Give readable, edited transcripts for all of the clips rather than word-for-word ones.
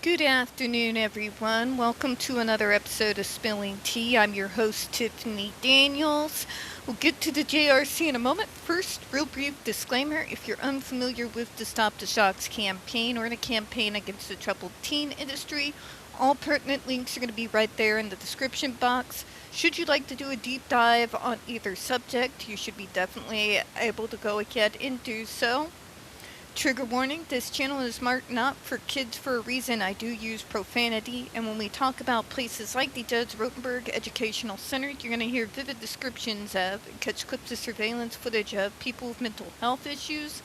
Good afternoon, everyone. Welcome to another episode of Spilling Tea. I'm your host, Tiffany Daniels. We'll get to the JRC in a moment. First, real brief disclaimer. If you're unfamiliar with the Stop the Shocks campaign or the campaign against the troubled teen industry, all pertinent links are going to be right there in the description box. Should you like to do a deep dive on either subject, you should be definitely able to go ahead and do so. Trigger warning, this channel is marked not for kids for a reason. I do use profanity, and when we talk about places like the Judge Rotenberg Educational Center, you're going to hear vivid descriptions of and catch clips of surveillance footage of people with mental health issues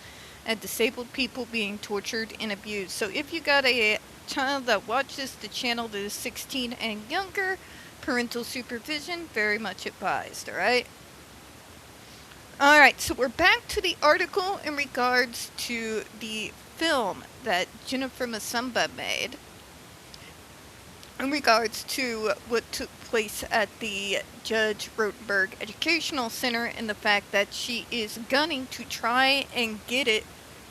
and disabled people being tortured and abused. So if you got a child that watches the channel that is 16 and younger, parental supervision very much advised, alright? Alright, so we're back to the article in regards to the film that Jennifer Masumba made in regards to what took place at the Judge Rotenberg Educational Center and the fact that she is gunning to try and get it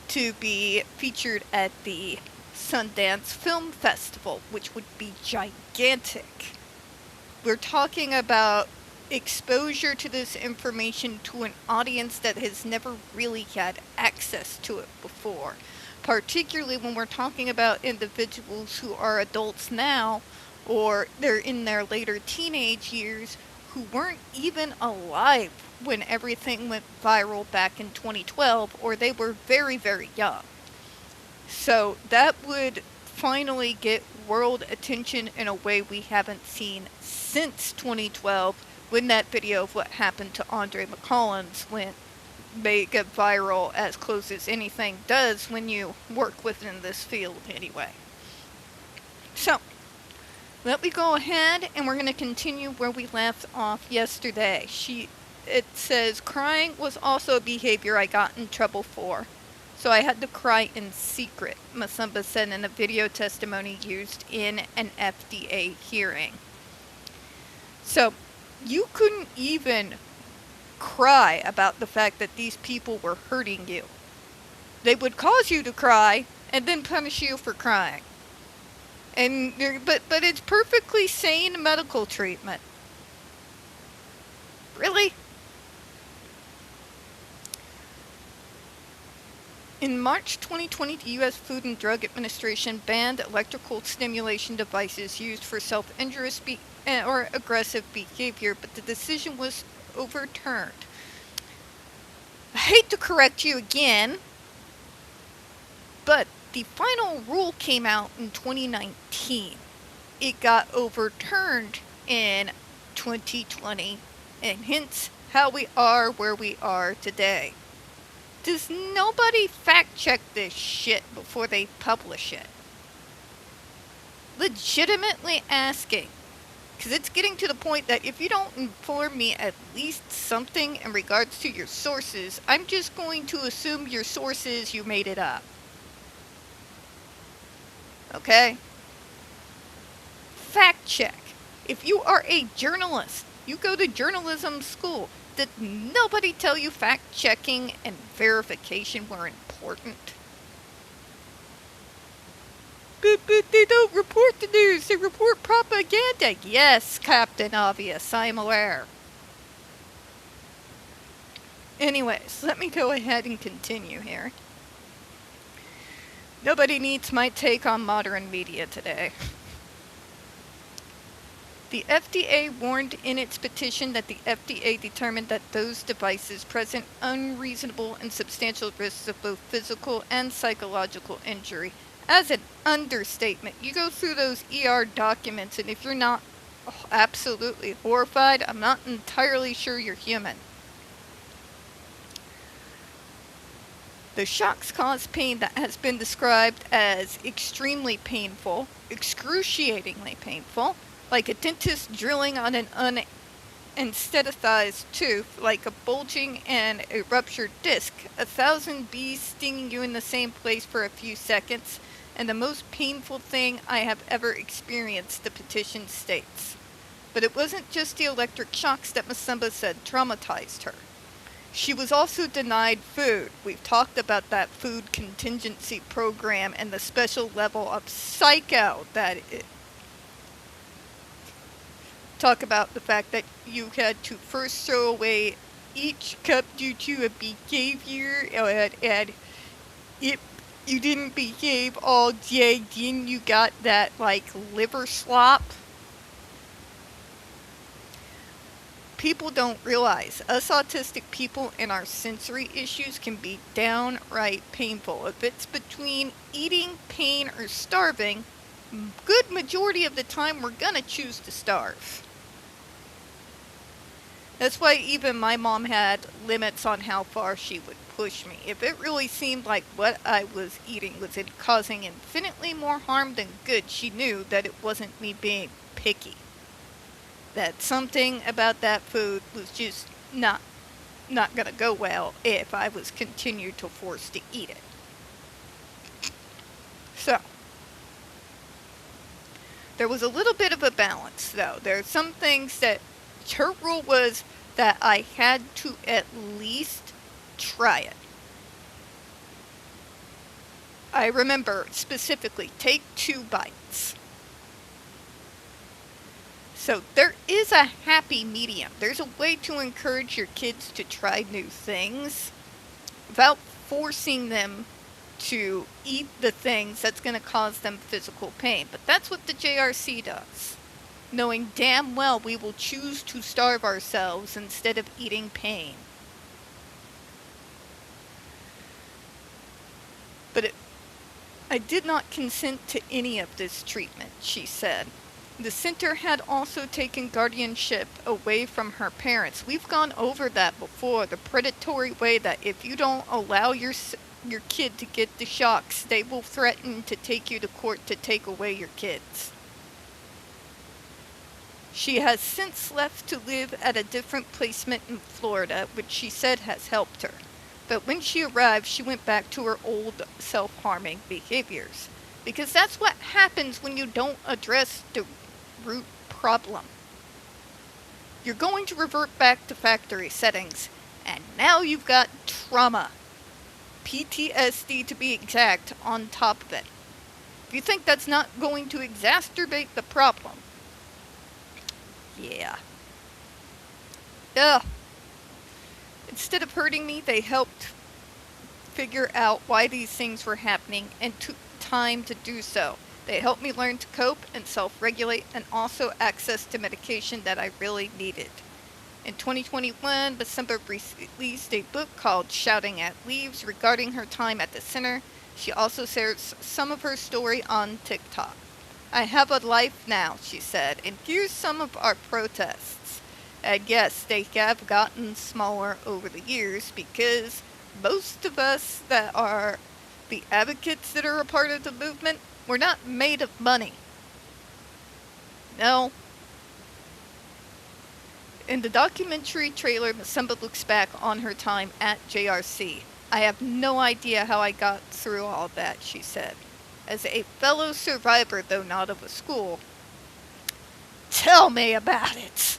to be featured at the Sundance Film Festival, which would be gigantic. We're talking about exposure to this information to an audience that has never really had access to it before, particularly when we're talking about individuals who are adults now or they're in their later teenage years who weren't even alive when everything went viral back in 2012, or they were very, very young. So that would finally get world attention in a way we haven't seen since 2012, when that video of what happened to Andre McCollins went mega viral as close as anything does when you work within this field anyway. So, let me go ahead and we're going to continue where we left off yesterday. It says, crying was also a behavior I got in trouble for. So I had to cry in secret, Masumba said in a video testimony used in an FDA hearing. So, you couldn't even cry about the fact that these people were hurting you. They would cause you to cry and then punish you for crying. And but it's perfectly sane medical treatment. Really? In March 2020, the U.S. Food and Drug Administration banned electrical stimulation devices used for self-injurious or aggressive behavior, but the decision was overturned. I hate to correct you again, but the final rule came out in 2019. It got overturned in 2020, and hence how we are where we are today. Does nobody fact check this shit before they publish it? Legitimately asking. Because it's getting to the point that if you don't inform me at least something in regards to your sources, I'm just going to assume your sources, you made it up. Okay? Fact check. If you are a journalist, you go to journalism school, did nobody tell you fact checking and verification were important? But they don't report the news, they report propaganda. Yes, Captain Obvious, I'm aware. Anyways, let me go ahead and continue here. Nobody needs my take on modern media today. The FDA warned in its petition that the FDA determined that those devices present unreasonable and substantial risks of both physical and psychological injury. As an understatement, you go through those ER documents, and if you're not absolutely horrified, I'm not entirely sure you're human. The shocks cause pain that has been described as extremely painful, excruciatingly painful, like a dentist drilling on an unanestheticized tooth, like a bulging and a ruptured disc, 1,000 bees stinging you in the same place for a few seconds, and the most painful thing I have ever experienced, the petition states. But it wasn't just the electric shocks that Masumba said traumatized her. She was also denied food. We've talked about that food contingency program and the special level of psycho that it. Talk about the fact that you had to first throw away each cup due to a behavior, and if you didn't behave all day, then you got that, like, liver slop. People don't realize us autistic people and our sensory issues can be downright painful. If it's between eating, pain, or starving, good majority of the time we're gonna choose to starve. That's why even my mom had limits on how far she would push me. If it really seemed like what I was eating was causing infinitely more harm than good, she knew that it wasn't me being picky. That something about that food was just not gonna go well if I was continued to force to eat it. So, there was a little bit of a balance, though. There are some things that her rule was that I had to at least try it. I remember specifically, take 2 bites. So there is a happy medium. There's a way to encourage your kids to try new things without forcing them to eat the things that's going to cause them physical pain. But that's what the JRC does. Knowing damn well we will choose to starve ourselves instead of eating pain. But I did not consent to any of this treatment, she said. The center had also taken guardianship away from her parents. We've gone over that before, the predatory way that if you don't allow your kid to get the shocks, they will threaten to take you to court to take away your kids. She has since left to live at a different placement in Florida, which she said has helped her. But when she arrived, she went back to her old self-harming behaviors. Because that's what happens when you don't address the root problem. You're going to revert back to factory settings, and now you've got trauma. PTSD to be exact, on top of it. If you think that's not going to exacerbate the problem, yeah. Ugh. Instead of hurting me, they helped figure out why these things were happening and took time to do so. They helped me learn to cope and self-regulate, and also access to medication that I really needed. In 2021, December released a book called Shouting at Leaves regarding her time at the center. She also shares some of her story on TikTok. I have a life now, she said, and here's some of our protests. And yes, they have gotten smaller over the years because most of us that are the advocates that are a part of the movement, we're not made of money. No. In the documentary trailer, Masumba looks back on her time at JRC. I have no idea how I got through all that, she said. As a fellow survivor, though not of a school, tell me about it.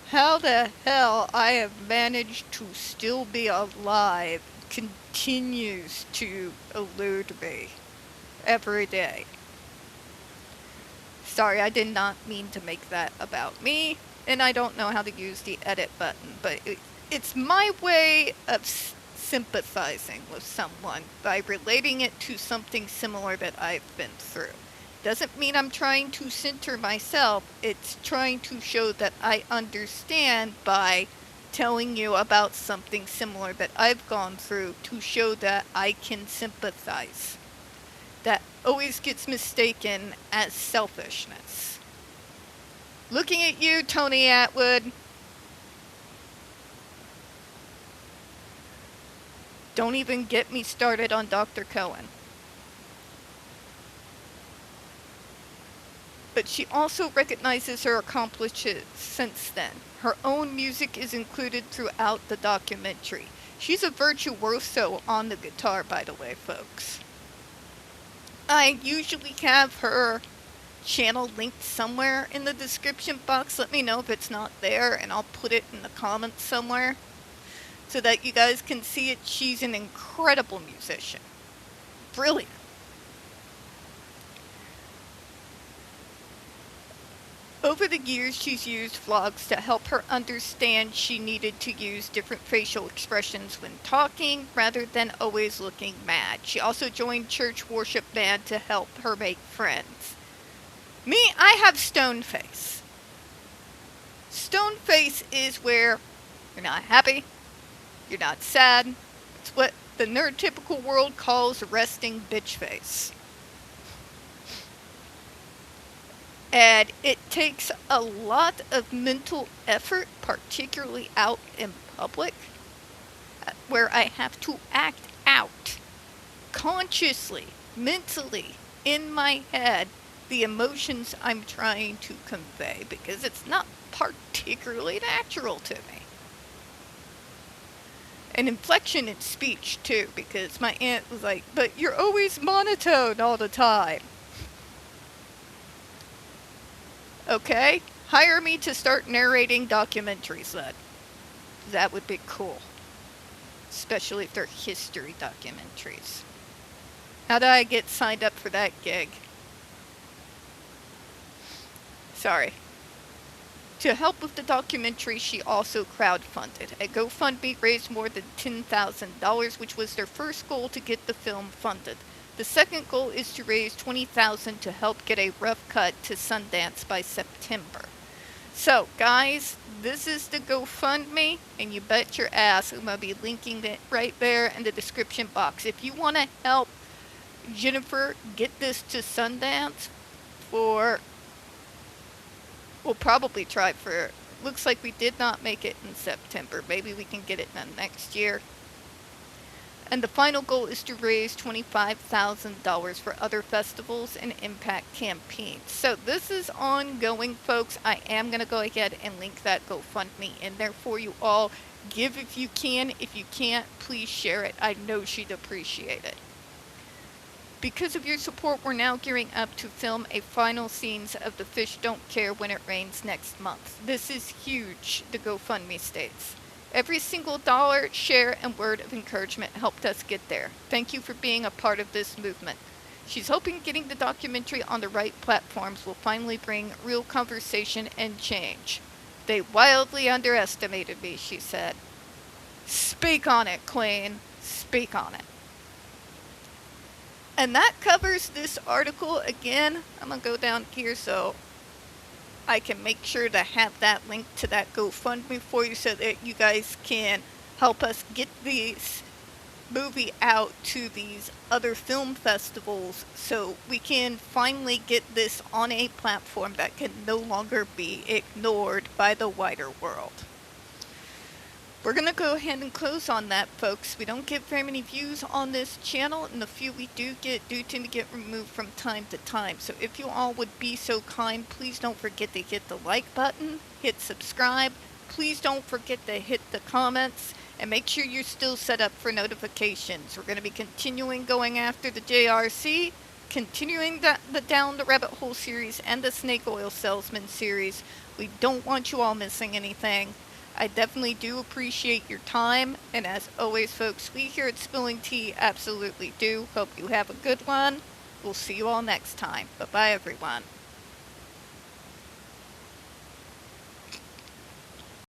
How the hell I have managed to still be alive continues to elude me every day. Sorry, I did not mean to make that about me, and I don't know how to use the edit button, but it's my way of sympathizing with someone by relating it to something similar that I've been through. Doesn't mean I'm trying to center myself, it's trying to show that I understand by telling you about something similar that I've gone through to show that I can sympathize. That always gets mistaken as selfishness. Looking at you, Tony Atwood. Don't even get me started on Dr. Cohen. But she also recognizes her accomplishments since then. Her own music is included throughout the documentary. She's a virtuoso on the guitar, by the way, folks. I usually have her channel linked somewhere in the description box. Let me know if it's not there, and I'll put it in the comments somewhere so that you guys can see it. She's an incredible musician. Brilliant. Over the years, she's used vlogs to help her understand she needed to use different facial expressions when talking rather than always looking mad. She also joined church worship band to help her make friends. Me, I have stone face. Stone face is where you're not happy, you're not sad. It's what the nerd-typical world calls resting bitch face. And it takes a lot of mental effort, particularly out in public, where I have to act out consciously, mentally, in my head, the emotions I'm trying to convey, because it's not particularly natural to me. And inflection in speech, too, because my aunt was like, but you're always monotone all the time. Okay, hire me to start narrating documentaries then. That would be cool. Especially if they're history documentaries. How do I get signed up for that gig? Sorry. To help with the documentary, she also crowdfunded. A GoFundMe raised more than $10,000, which was their first goal to get the film funded. The second goal is to raise $20,000 to help get a rough cut to Sundance by September. So, guys, this is the GoFundMe, and you bet your ass I'm going to be linking it right there in the description box. If you want to help Jennifer get this to Sundance we'll probably try for, looks like we did not make it in September. Maybe we can get it done next year. And the final goal is to raise $25,000 for other festivals and impact campaigns. So this is ongoing, folks. I am going to go ahead and link that GoFundMe in there for you all. Give if you can. If you can't, please share it. I know she'd appreciate it. Because of your support, we're now gearing up to film a final scenes of The Fish Don't Care When It Rains next month. This is huge, the GoFundMe states. Every single dollar, share, and word of encouragement helped us get there. Thank you for being a part of this movement. She's hoping getting the documentary on the right platforms will finally bring real conversation and change. They wildly underestimated me, she said. Speak on it, Queen. Speak on it. And that covers this article. Again, I'm going to go down here so I can make sure to have that link to that GoFundMe for you so that you guys can help us get this movie out to these other film festivals so we can finally get this on a platform that can no longer be ignored by the wider world. We're going to go ahead and close on that, folks. We don't get very many views on this channel, and the few we do get do tend to get removed from time to time. So if you all would be so kind, please don't forget to hit the like button, hit subscribe. Please don't forget to hit the comments, and make sure you're still set up for notifications. We're going to be continuing going after the JRC, continuing the Down the Rabbit Hole series and the Snake Oil Salesman series. We don't want you all missing anything. I definitely do appreciate your time, and as always, folks, we here at Spilling Tea absolutely do. Hope you have a good one. We'll see you all next time. Bye-bye, everyone.